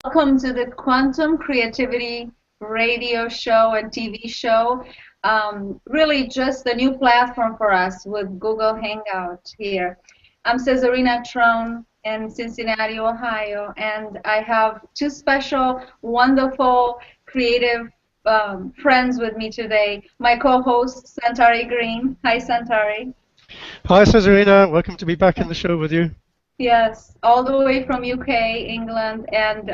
Welcome to the Quantum Creativity radio show and TV show. Really just a new platform for us with Google Hangout here. I'm Cezarina Tron in Cincinnati, Ohio, and I have two special, wonderful, creative friends with me today. My co-host, Santari Green. Hi, Santari. Hi, Cezarina. Welcome to be back in the show with you. Yes, all the way from UK, England, and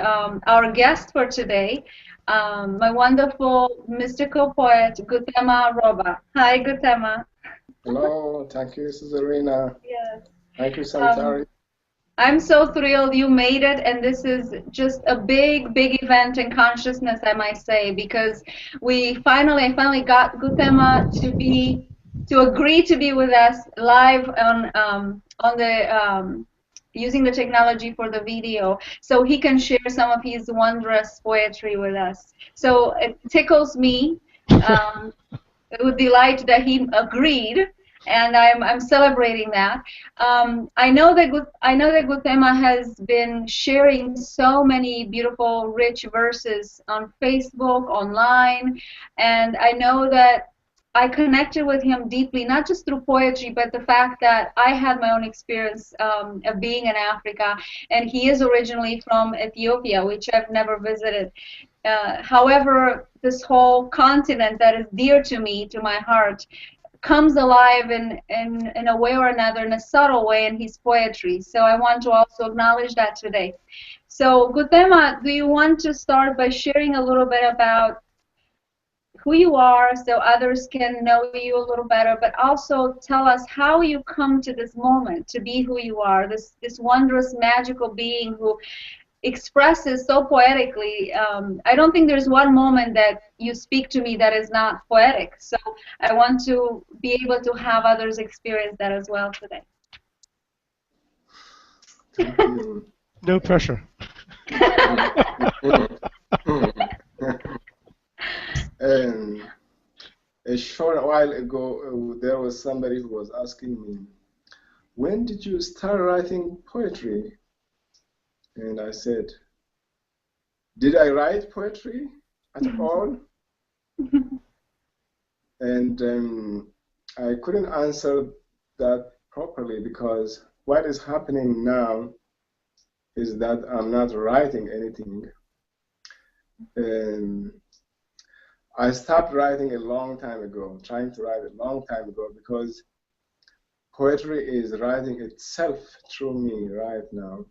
our guest for today, my wonderful mystical poet, Guthema Roba. Hi, Guthema. Hello, thank you, Cezarina. Yes. Thank you, Um, Santari. I'm so thrilled you made it, and this is just a big, big event in consciousness, I might say, because I finally got Guthema to agree to be with us live on the using the technology for the video, so he can share some of his wondrous poetry with us. So it tickles me. Um, with delight that he agreed, and I'm celebrating that. I know that Guthema has been sharing so many beautiful, rich verses on Facebook, online, and I know that I connected with him deeply, not just through poetry, but the fact that I had my own experience of being in Africa, and he is originally from Ethiopia, which I've never visited. However, this whole continent that is dear to me, to my heart, comes alive in a way or another, in a subtle way, in his poetry. So I want to also acknowledge that today. So, Guthema, do you want to start by sharing a little bit about who you are so others can know you a little better, but also tell us how you come to this moment to be who you are, this wondrous, magical being who expresses so poetically. I don't think there's one moment that you speak to me that is not poetic. So I want to be able to have others experience that as well today. Thank you. No pressure. And a short while ago, there was somebody who was asking me, when did you start writing poetry? And I said, did I write poetry at all? And I couldn't answer that properly because what is happening now is that I'm not writing anything. And I stopped writing a long time ago, trying to write a long time ago, because poetry is writing itself through me right now.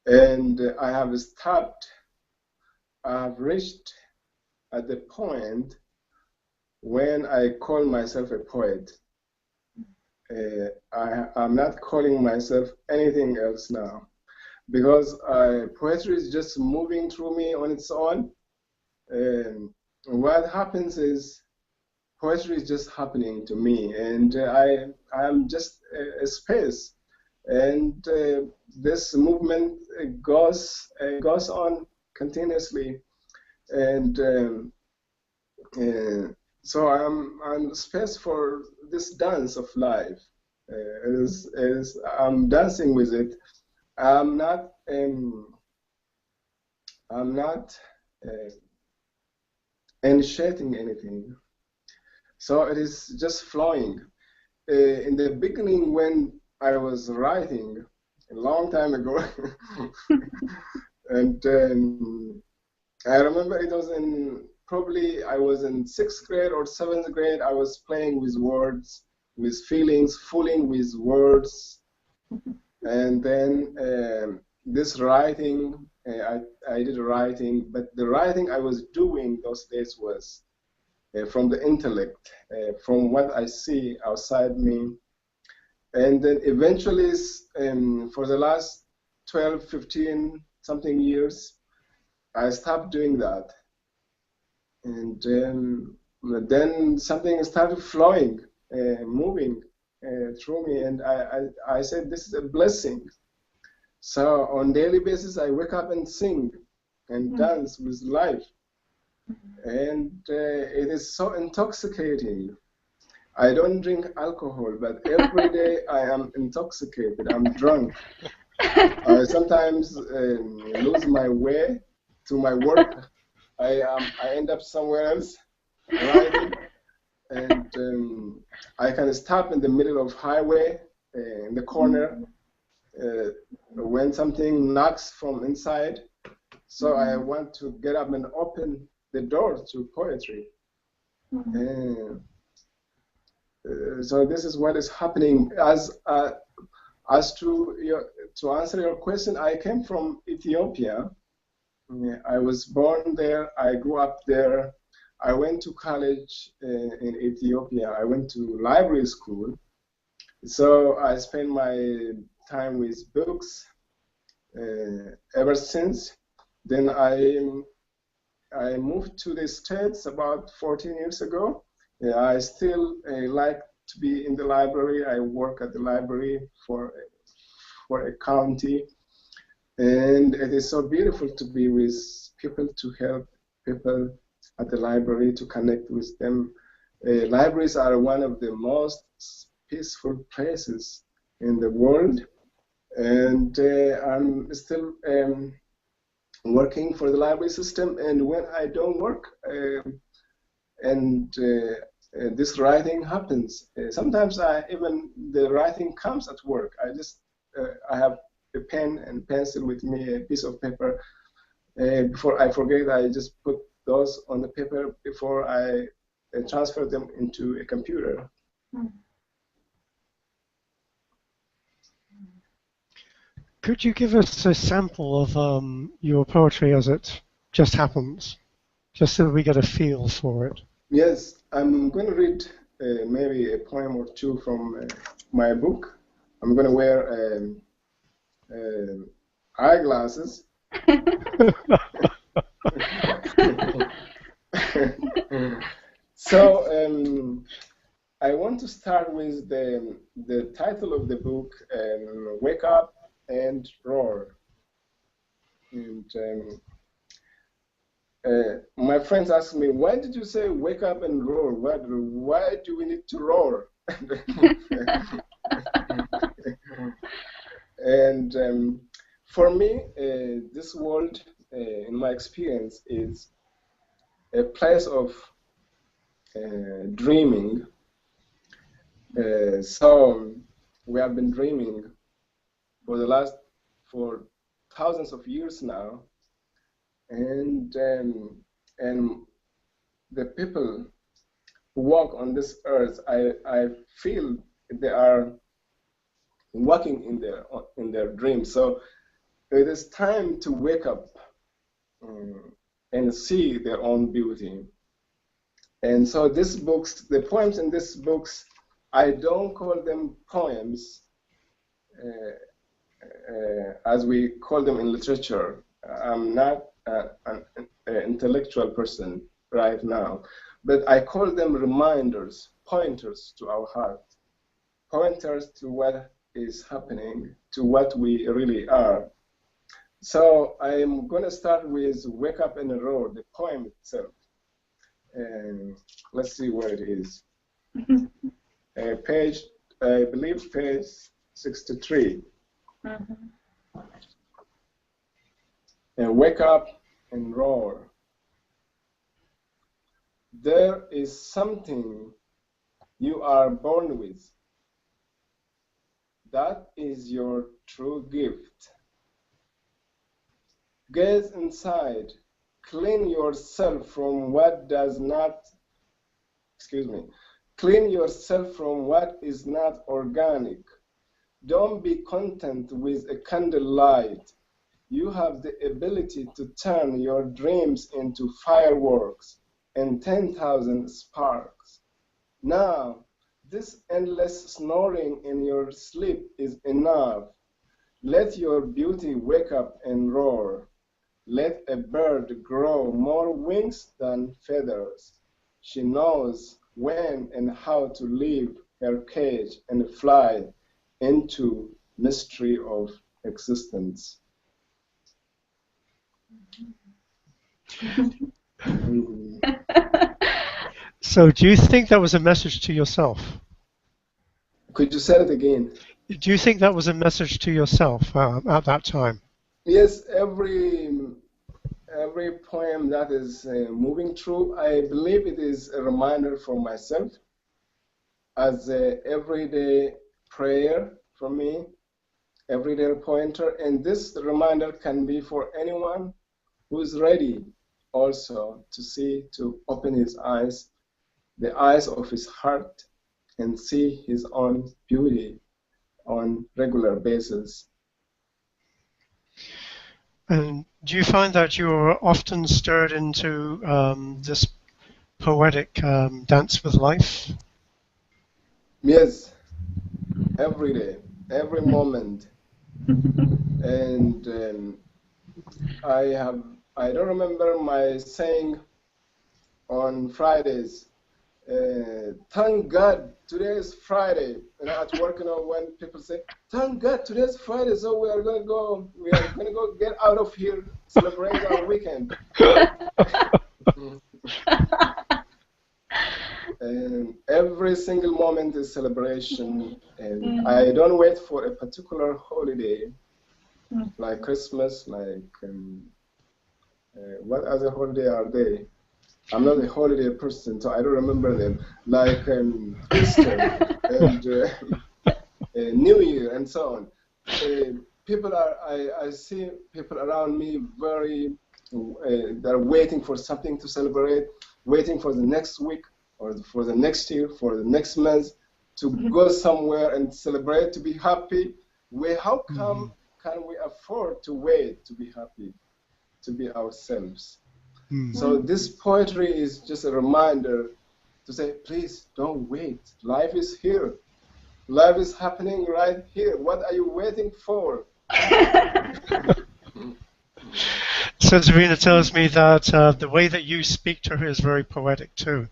And I have reached at the point when I call myself a poet. I'm not calling myself anything else now, because poetry is just moving through me on its own. And what happens is poetry is just happening to me, and I'm just a space. And this movement goes on continuously, and so I'm space for this dance of life. I'm dancing with it. I'm not initiating anything. So it is just flowing. In the beginning, when I was writing a long time ago, and I remember it was probably I was in 6th grade or 7th grade. I was playing with words, with feelings, fooling with words, and then this writing. I did writing, but the writing I was doing those days was from the intellect, from what I see outside me. And then eventually, for the last 12, 15 something years, I stopped doing that. And then something started flowing, moving through me. And I said, this is a blessing. So on a daily basis, I wake up and sing and dance with life. And it is so intoxicating. I don't drink alcohol, but every day I am intoxicated. I'm drunk. I sometimes lose my way to my work. I end up somewhere else riding, and I can stop in the middle of highway in the corner when something knocks from inside. So I want to get up and open the door to poetry. So this is what is happening. As to answer your question, I came from Ethiopia. I was born there. I grew up there. I went to college in Ethiopia. I went to library school. So I spent my time with books ever since. Then I moved to the States about 14 years ago. I still like to be in the library. I work at the library for a county. And it is so beautiful to be with people, to help people at the library, to connect with them. Libraries are one of the most peaceful places in the world. And I'm still working for the library system. And when I don't work, and this writing happens, sometimes even the writing comes at work. I have a pen and pencil with me, a piece of paper. Before I forget, I just put those on the paper before I transfer them into a computer. Could you give us a sample of your poetry as it just happens, just so that we get a feel for it? Yes, I'm going to read maybe a poem or two from my book. I'm going to wear eyeglasses. So I want to start with the title of the book, Wake Up and Roar. And my friends ask me, why did you say wake up and roar? Why do we need to roar? And for me, this world, in my experience, is a place of dreaming. So we have been dreaming for thousands of years now, and the people who walk on this earth, I feel they are walking in their dreams. So it is time to wake up and see their own beauty. And so the poems in these books, I don't call them poems as we call them in literature. I'm not an intellectual person right now, but I call them reminders, pointers to our heart, pointers to what is happening, to what we really are. So I'm going to start with Wake Up and Roar, the poem itself. And let's see where it is. Page, I believe page 63. And wake up and roar. There is something you are born with. That is your true gift. Gaze inside. Clean yourself from what does not, clean yourself from what is not organic. Don't be content with a candlelight. You have the ability to turn your dreams into fireworks and 10,000 sparks. Now, this endless snoring in your sleep is enough. Let your beauty wake up and roar. Let a bird grow more wings than feathers. She knows when and how to leave her cage and fly into mystery of existence. So do you think that was a message to yourself? Could you say it again? Do you think that was a message to yourself at that time? Yes, every poem that is moving through, I believe it is a reminder for myself as a everyday prayer for me, everyday pointer, and this reminder can be for anyone who is ready also to see, to open his eyes, the eyes of his heart, and see his own beauty on regular basis. And do you find that you're often stirred into this poetic dance with life? Yes, every day, every moment. And I don't remember my saying on Fridays, thank God today is Friday. At work, when people say, thank God today is Friday, so we are gonna go get out of here, celebrate our weekend. And every single moment is celebration, and I don't wait for a particular holiday like Christmas, like what other holiday are they? I'm not a holiday person, so I don't remember them. Like Easter and New Year and so on. I see people around me they're waiting for something to celebrate, waiting for the next week or for the next year, for the next month to go somewhere and celebrate, to be happy. How come can we afford to wait to be happy, to be ourselves? So this poetry is just a reminder to say, please don't wait. Life is here. Life is happening right here. What are you waiting for? Cezarina tells me that the way that you speak to her is very poetic too.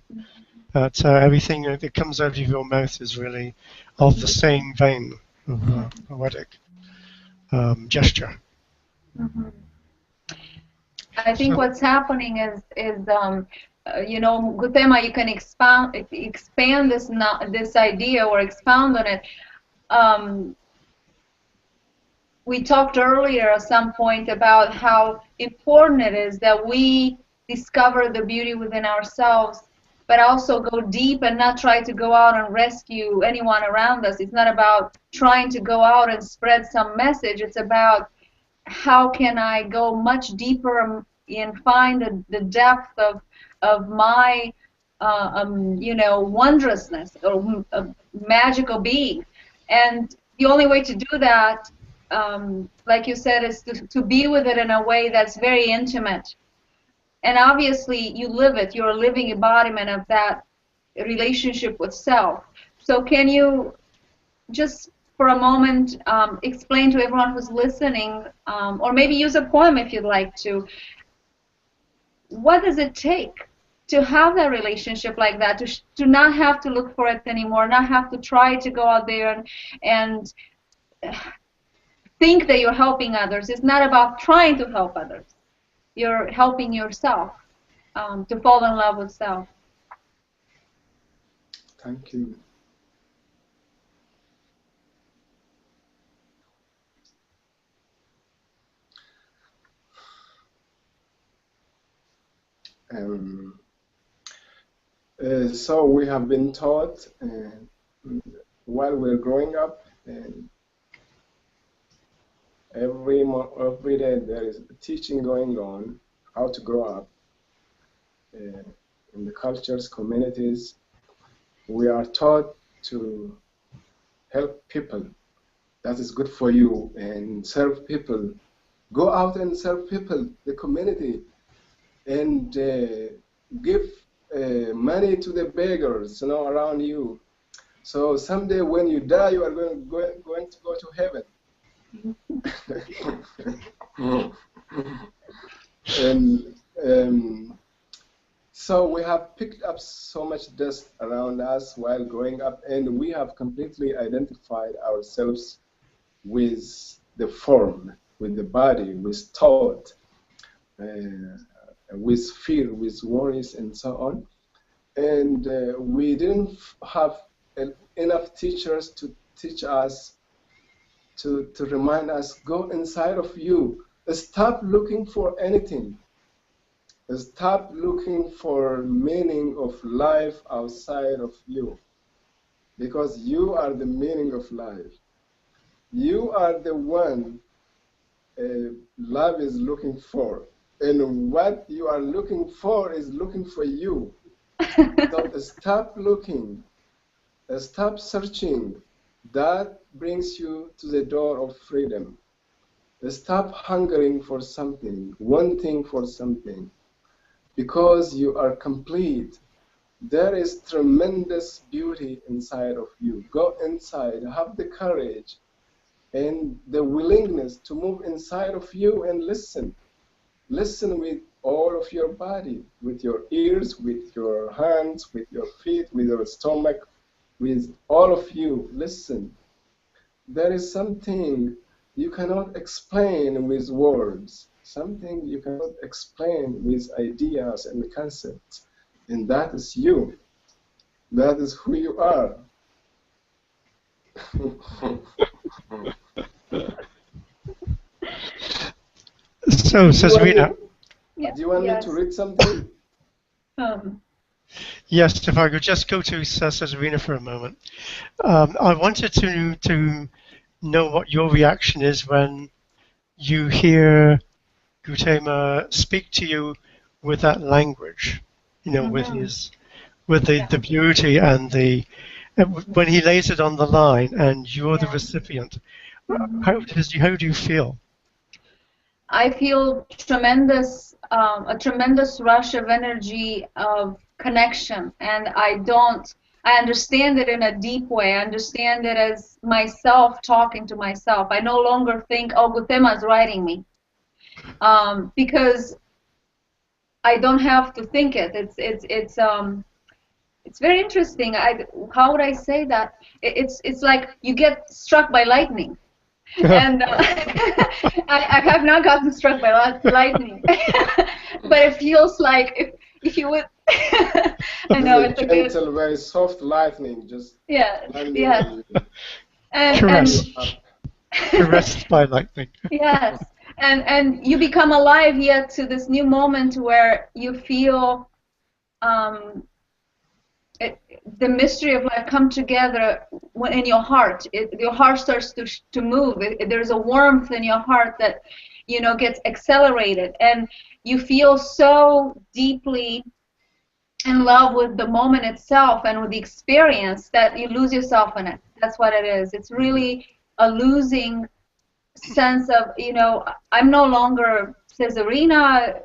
That everything that comes out of your mouth is really of the same vein of poetic gesture. I think what's happening is Guthema, you can expand this idea or expound on it. We talked earlier at some point about how important it is that we discover the beauty within ourselves, but also go deep and not try to go out and rescue anyone around us. It's not about trying to go out and spread some message. It's about how can I go much deeper and find the depth of my wondrousness or magical being. And the only way to do that, like you said, is to be with it in a way that's very intimate. And obviously you live it. You're a living embodiment of that relationship with self. So can you just for a moment explain to everyone who's listening, or maybe use a poem if you'd like to, what does it take to have that relationship like that, to not have to look for it anymore, not have to try to go out there and think that you're helping others. It's not about trying to help others. You're helping yourself to fall in love with self. Thank you. So we have been taught while we're growing up, every day there is teaching going on how to grow up in the cultures, communities. We are taught to help people. That is good for you, and serve people. Go out and serve people, the community, and give money to the beggars, around you. So someday when you die, you are going to go to heaven. And so we have picked up so much dust around us while growing up, and we have completely identified ourselves with the form, with the body, with thought, with fear, with worries, and so on. And we didn't have enough teachers to teach us to remind us, go inside of you. Stop looking for anything. Stop looking for meaning of life outside of you, because you are the meaning of life. You are the one love is looking for, and what you are looking for is looking for you. So stop looking, stop searching. That brings you to the door of freedom. Stop hungering for something, wanting for something, because you are complete. There is tremendous beauty inside of you. Go inside, have the courage and the willingness to move inside of you and listen. Listen with all of your body, with your ears, with your hands, with your feet, with your stomach, with all of you. Listen. There is something you cannot explain with words, something you cannot explain with ideas and concepts. And that is you. That is who you are. So, Cezarina. Yeah. Do you want me to read something? Yes, if I could just go to Cezarina for a moment. I wanted to know what your reaction is when you hear Guthema speak to you with that language, you know, with his, with the beauty and the, when he lays it on the line and you're the recipient. How do you feel? I feel a tremendous rush of energy of connection, and I understand it in a deep way. I understand it as myself talking to myself. I no longer think, oh, Guthema is writing me, because I don't have to think it. It's very interesting. How would I say that? It's like you get struck by lightning. And I have not gotten struck by lightning, but it feels like if you would, I know it's a gentle, good, very soft lightning, just yeah, Caressed by lightning. Yes, and you become alive yet to this new moment where you feel the mystery of life come together in your heart. Your heart starts to move. There's a warmth in your heart that, you know, gets accelerated, and you feel so deeply in love with the moment itself and with the experience that you lose yourself in it. That's what it is. It's really a losing sense of, you know, I'm no longer Cezarina.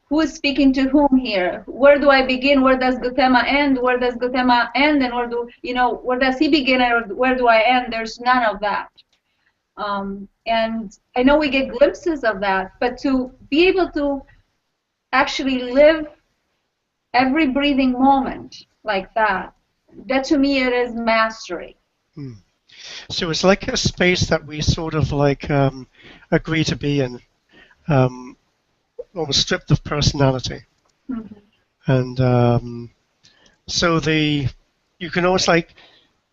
Who is speaking to whom here? Where do I begin? Where does Guthema end? Where does Guthema end? And where does he begin and where do I end? There's none of that. And I know we get glimpses of that, but to be able to actually live every breathing moment like that, that to me it is mastery. So it's like a space that we sort of like agree to be in, almost stripped of personality. And so you can almost like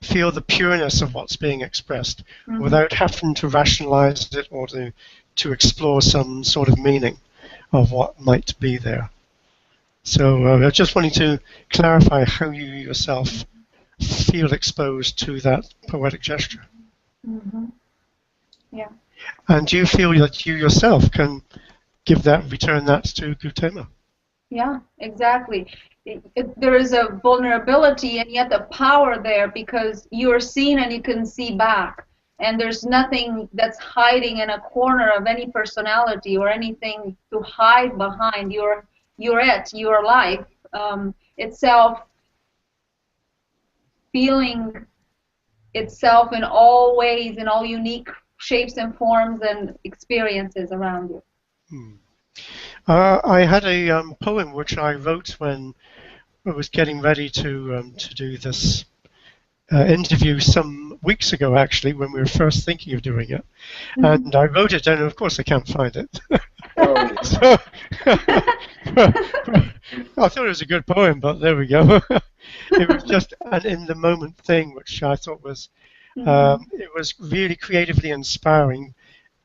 feel the pureness of what's being expressed without having to rationalize it or to explore some sort of meaning of what might be there. So I just wanted to clarify how you yourself feel exposed to that poetic gesture. Yeah. And do you feel that you yourself can return that to Guthema? Yeah, exactly. There is a vulnerability and yet a power there because you're seen and you can see back. And there's nothing that's hiding in a corner of any personality or anything to hide behind. Your life itself, feeling itself in all ways, in all unique shapes and forms and experiences around you. I had a poem which I wrote when I was getting ready to do this interview some weeks ago, actually, when we were first thinking of doing it. And I wrote it down, and of course I can't find it. So, I thought it was a good poem, but there we go. It was just an in-the-moment thing, which I thought was It was really creatively inspiring,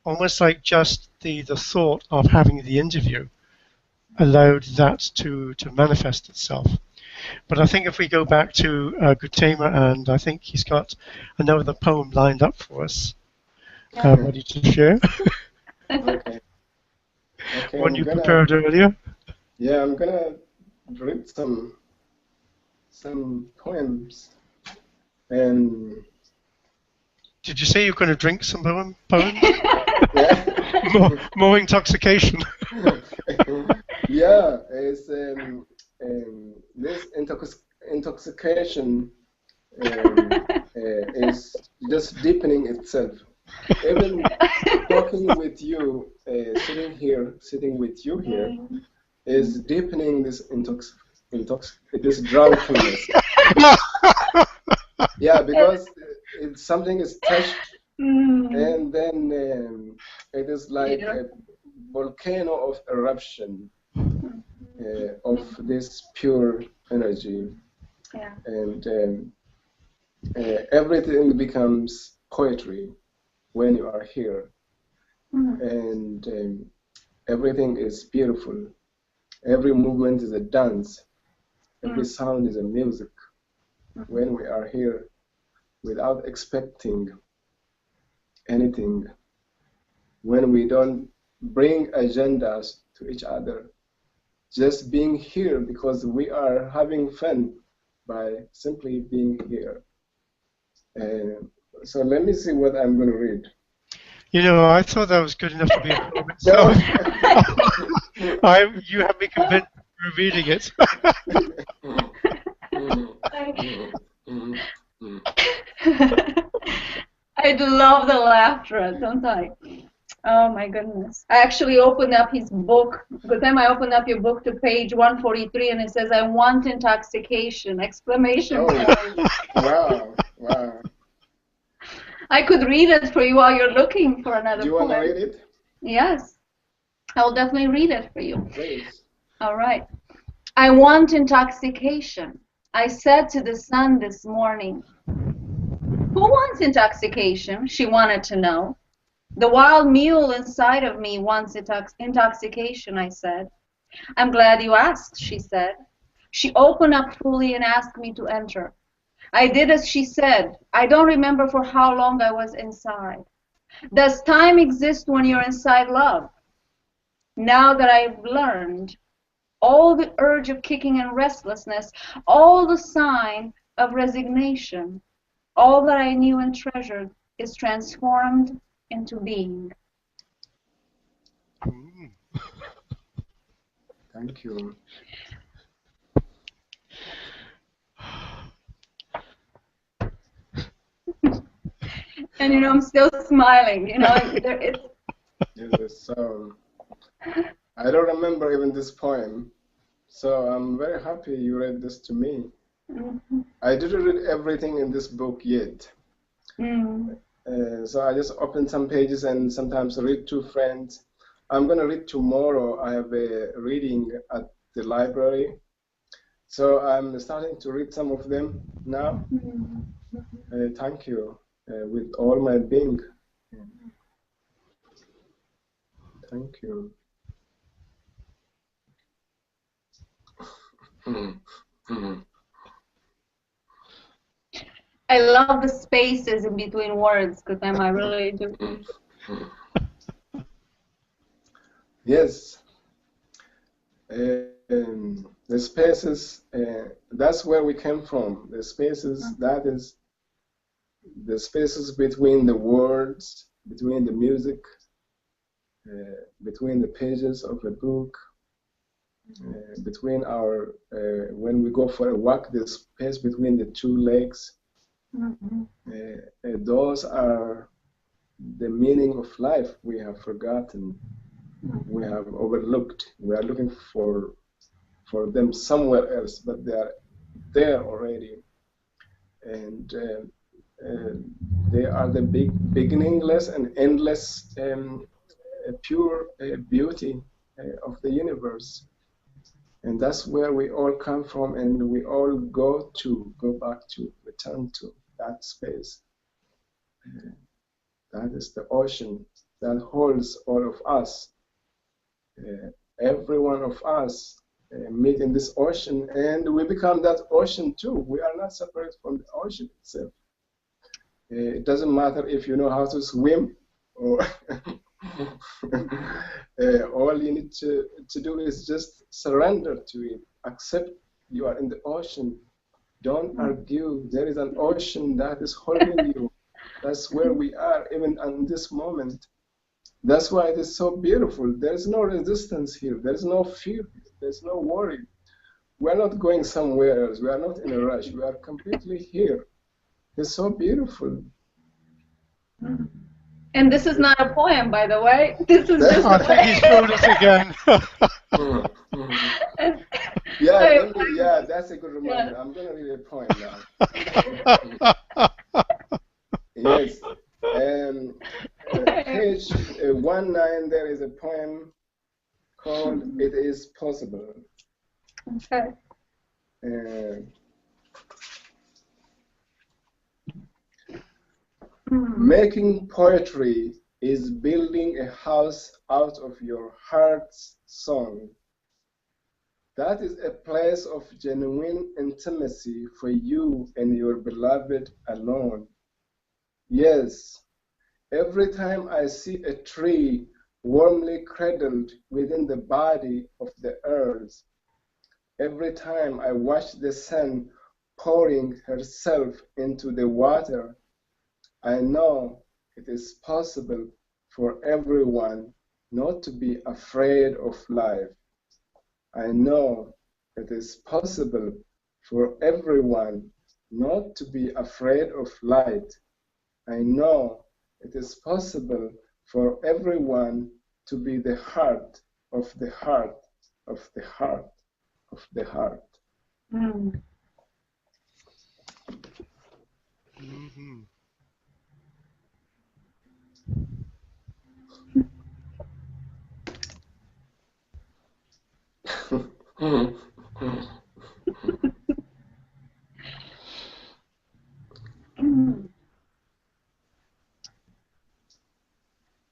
almost like just the thought of having the interview allowed that to manifest itself. But I think if we go back to Guthema, and I think he's got another poem lined up for us, ready to share. Okay. Okay, One you prepared earlier. Yeah, I'm gonna read some poems. And did you say you're going to drink some poems? yeah. more intoxication. Yeah, it's this intoxication is just deepening itself. Even talking with you, sitting with you here, is deepening this this drunkenness. Yeah, because something is touched, and then it is like a volcano of eruption of this pure energy, and everything becomes poetry when you are here, and everything is beautiful. Every movement is a dance. Every sound is a music. When we are here, without expecting anything, when we don't bring agendas to each other, just being here because we are having fun by simply being here. So let me see what I'm going to read. You know, I thought that was good enough to be a poem itself. You have me convinced through reading it. I do love the laughter, don't I? Oh my goodness. I actually opened up his book. Good time I opened up your book to page 143 and it says, I want intoxication, exclamation point. Wow, wow. I could read it for you while you're looking for another poem. Do you want to read it? Yes. I'll definitely read it for you. Please. All right. I want intoxication. I said to the sun this morning. Who wants intoxication? She wanted to know. The wild mule inside of me wants intoxication, I said. I'm glad you asked, she said. She opened up fully and asked me to enter. I did as she said. I don't remember for how long I was inside. Does time exist when you're inside love? Now that I've learned, all the urge of kicking and restlessness, all the sign of resignation, all that I knew and treasured is transformed into being. Thank you. And you know, I'm still smiling. You know, it's. Yes, I don't remember even this poem, so I'm very happy you read this to me. I didn't read everything in this book yet. So I just opened some pages and sometimes read to friends. I'm going to read tomorrow. I have a reading at the library. So I'm starting to read some of them now. Thank you, with all my being. Thank you. I love the spaces in between words, because I really do. Yes. The spaces, that's where we came from. The spaces, that is the spaces between the words, between the music, between the pages of a book, between our, when we go for a walk, the space between the two legs. Those are the meaning of life we have forgotten, we have overlooked. We are looking for them somewhere else, but they are there already. And they are the beginningless and endless pure beauty of the universe. And that's where we all come from, and we all go back to, return to that space. That is the ocean that holds all of us. Every one of us meet in this ocean, and we become that ocean too. We are not separate from the ocean itself. It doesn't matter if you know how to swim, or all you need to do is just surrender to it. Accept you are in the ocean. Don't argue. There is an ocean that is holding you. That's where we are, even in this moment. That's why it is so beautiful. There is no resistance here. There is no fear. There is no worry. We are not going somewhere else. We are not in a rush. We are completely here. It's so beautiful. And this is not a poem, by the way. This is just I think he's fooled us again. Yeah, that's a good reminder. Yeah. I'm going to read a poem now. Yes. Page 19, there is a poem called It Is Possible. Okay. Making poetry is building a house out of your heart's song. That is a place of genuine intimacy for you and your beloved alone. Yes, every time I see a tree warmly cradled within the body of the earth, every time I watch the sun pouring herself into the water, I know it is possible for everyone not to be afraid of life. I know it is possible for everyone not to be afraid of light. I know it is possible for everyone to be the heart of the heart of the heart of the heart. Mm-hmm.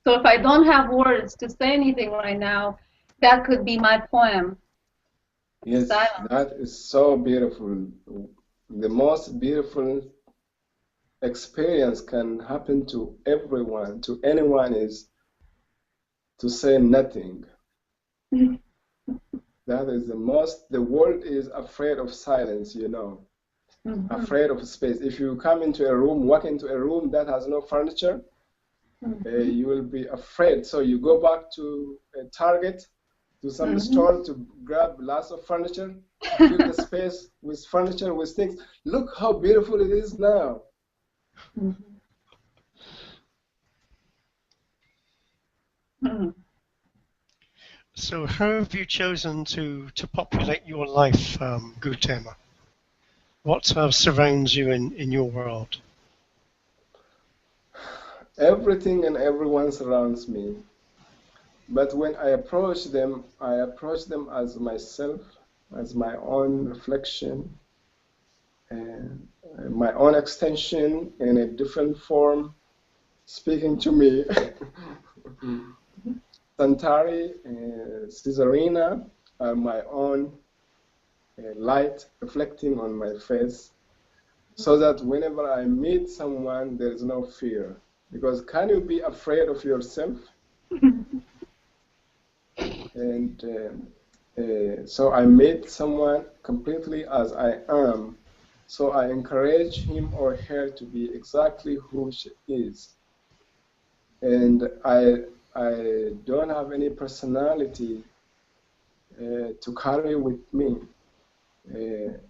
So if I don't have words to say anything right now, that could be my poem. Yes, silence. That is so beautiful. The most beautiful experience can happen to everyone, to anyone, is to say nothing. That is the world is afraid of silence, you know, afraid of space. If you come into a room, walk into a room that has no furniture, you will be afraid. So you go back to a Target, to some store to grab lots of furniture, fill the space with furniture, with things. Look how beautiful it is now. So how have you chosen to populate your life, Guthema? What surrounds you in your world? Everything and everyone surrounds me. But when I approach them as myself, as my own reflection, and my own extension in a different form, speaking to me. Santari and Cezarina are my own light reflecting on my face, so that whenever I meet someone, there is no fear. Because can you be afraid of yourself? And so I meet someone completely as I am. So I encourage him or her to be exactly who she is. And I don't have any personality to carry with me.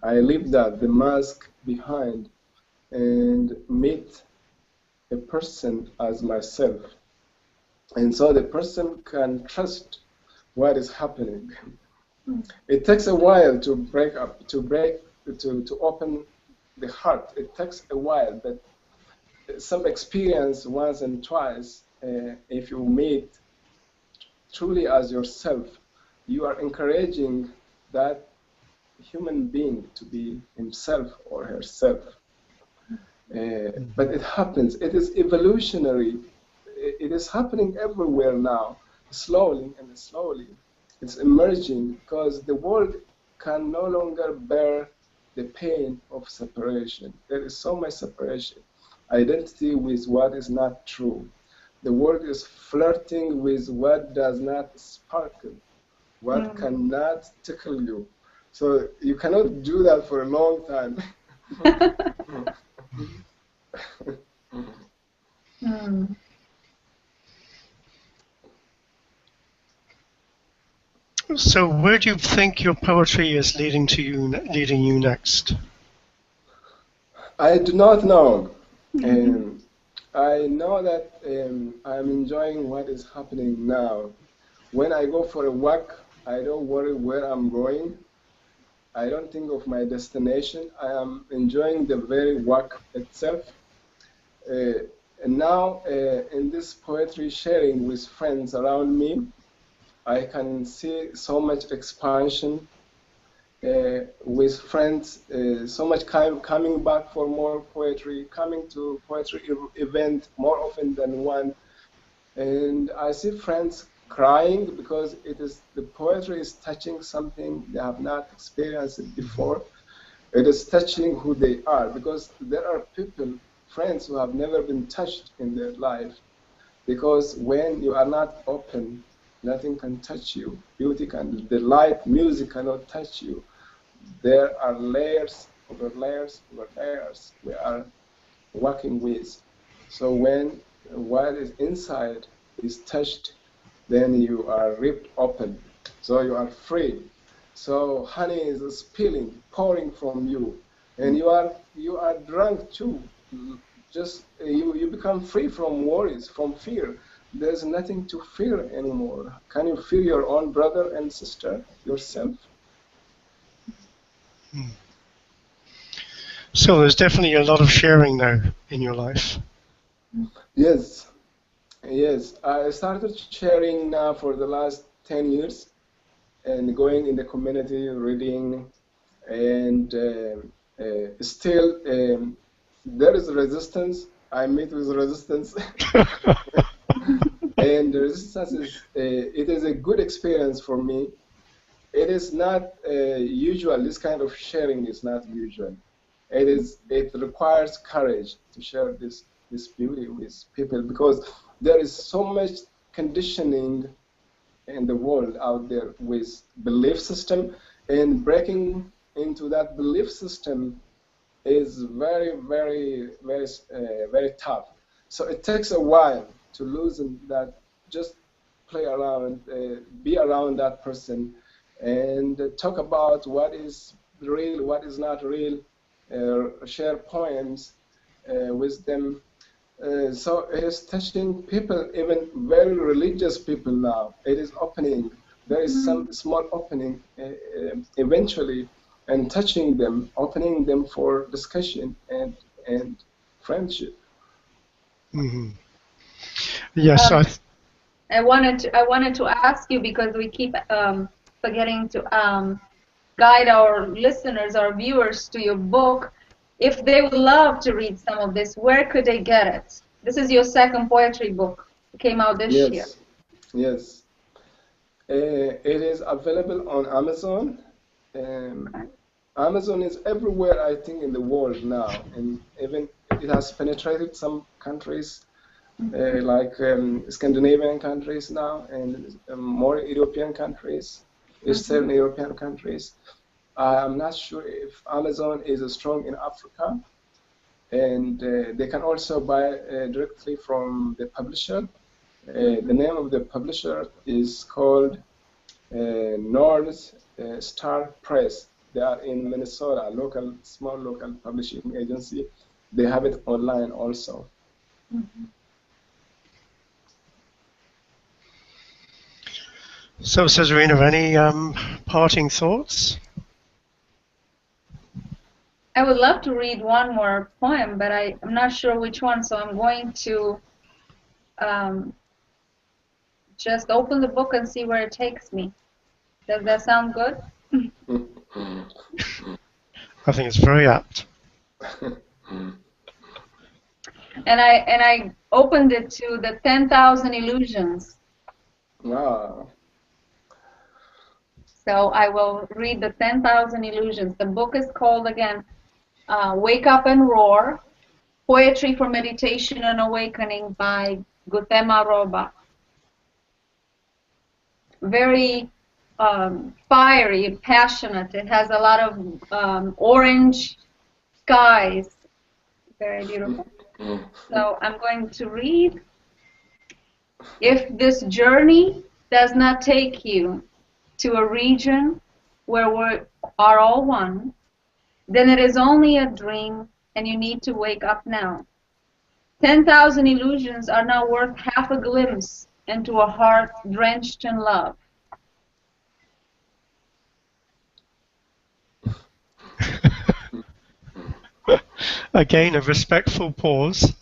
I leave the mask behind, and meet a person as myself. And so the person can trust what is happening. It takes a while to break up, to open the heart. It takes a while, but some experience once and twice, if you meet truly as yourself, you are encouraging that human being to be himself or herself. But it happens. It is evolutionary. It is happening everywhere now, slowly and slowly. It's emerging because the world can no longer bear the pain of separation. There is so much separation. Identity with what is not true. The world is flirting with what does not sparkle, what cannot tickle you. So you cannot do that for a long time. So where do you think your poetry is leading you next? I do not know. I know that I'm enjoying what is happening now. When I go for a walk, I don't worry where I'm going. I don't think of my destination. I am enjoying the very walk itself. And now, in this poetry sharing with friends around me, I can see so much expansion with friends, so much coming back for more poetry, coming to poetry event more often than one. And I see friends crying because the poetry is touching something they have not experienced it before. It is touching who they are, because there are people, friends, who have never been touched in their life. Because when you are not open, nothing can touch you. The light, music cannot touch you. There are layers over layers over layers we are working with. So when what is inside is touched, then you are ripped open. So you are free. So honey is spilling, pouring from you, and you are drunk too. Just you become free from worries, from fear. There's nothing to fear anymore. Can you fear your own brother and sister, yourself? So there's definitely a lot of sharing now in your life. Yes, yes. I started sharing now for the last 10 years and going in the community, reading, and still there is resistance. I meet with resistance. And the resistance it is a good experience for me. It is not usual. This kind of sharing is not usual. It requires courage to share this beauty with people, because there is so much conditioning in the world out there with belief system, and breaking into that belief system is very, very, very, very tough. So it takes a while to loosen that, just play around, be around that person, and talk about what is real, what is not real, share poems with them. So it is touching people, even very religious people now. It is opening. There is some small opening eventually, and touching them, opening them for discussion and friendship. Mm-hmm. Yes, I wanted to ask you, because we keep forgetting to guide our listeners, our viewers, to your book. If they would love to read some of this, where could they get it? This is your second poetry book. It came out this year. Yes, yes. It is available on Amazon. Amazon is everywhere, I think, in the world now, and even it has penetrated some countries, like Scandinavian countries now, and more European countries, Eastern European countries. I'm not sure if Amazon is strong in Africa, and they can also buy directly from the publisher. The name of the publisher is called North Star Press. They are in Minnesota, small local publishing agency. They have it online also. So Cezarina, any parting thoughts? I would love to read one more poem, but I'm not sure which one, so I'm going to just open the book and see where it takes me. Does that sound good? I think it's very apt. I opened it to the 10,000 illusions. Wow. So I will read the 10,000 illusions. The book is called again, Wake Up and Roar, Poetry for Meditation and Awakening by Guthema Roba. Very fiery, passionate. It has a lot of orange skies. Very beautiful. So I'm going to read. If this journey does not take you to a region where we are all one, then it is only a dream and you need to wake up now. 10,000 illusions are now worth half a glimpse into a heart drenched in love. Again, a respectful pause.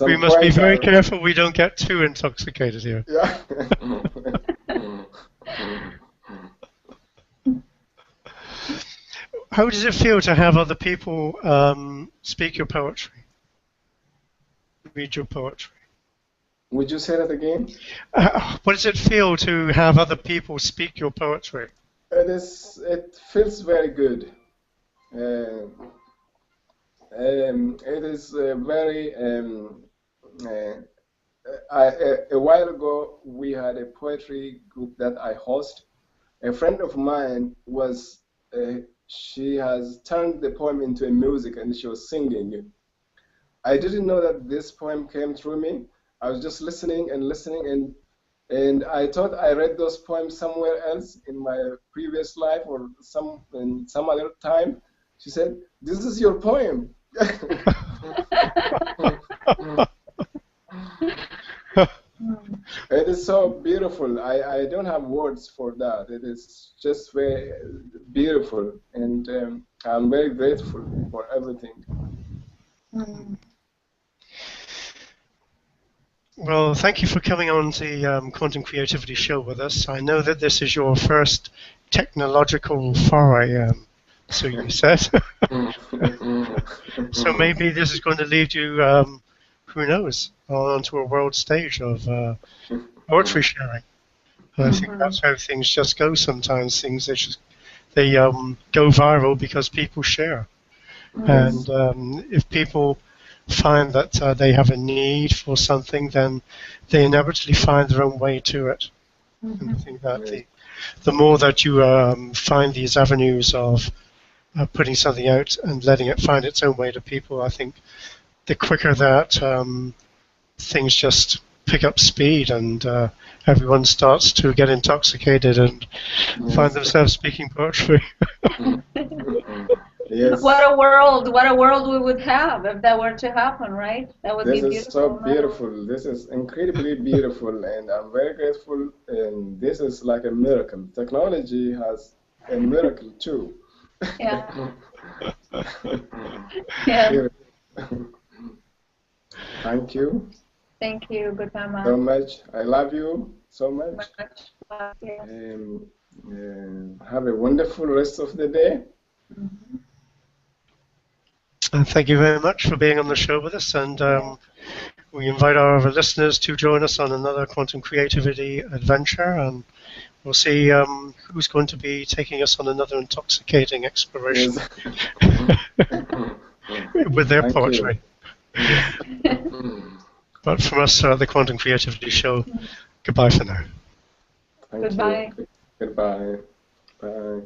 We must be very careful we don't get too intoxicated here. Yeah. How does it feel to have other people speak your poetry, read your poetry? Would you say that again? What does it feel to have other people speak your poetry? It feels very good. It is very. A while ago, we had a poetry group that I host. A friend of mine was. She has turned the poem into a music, and she was singing. I didn't know that this poem came through me. I was just listening and listening, and I thought I read those poems somewhere else in my previous life or in some other time. She said, "This is your poem." It is so beautiful. I don't have words for that. It is just very beautiful, and I'm very grateful for everything. Well, thank you for coming on the Quantum Creativity Show with us. I know that this is your first technological foray, so you said. So maybe this is going to lead you, who knows, onto a world stage of poetry sharing. And I think that's how things just go sometimes. Things they go viral because people share. And if people find that they have a need for something, then they inevitably find their own way to it. And I think that the more that you find these avenues of putting something out and letting it find its own way to people, I think the quicker that things just pick up speed and everyone starts to get intoxicated and find themselves speaking poetry. Yes. What a world we would have if that were to happen, right? That would be beautiful. This is so beautiful. This is incredibly beautiful, and I'm very grateful. And this is like a miracle. Technology has a miracle too. Yeah. Yeah. Thank you. Thank you, Guthema. So much. I love you so much. Yes. Have a wonderful rest of the day. And thank you very much for being on the show with us. And we invite our listeners to join us on another quantum creativity adventure. And we'll see who's going to be taking us on another intoxicating exploration with their poetry. But from us, the Quantum Creativity Show, goodbye for now. Thank Goodbye. you. Goodbye. Bye.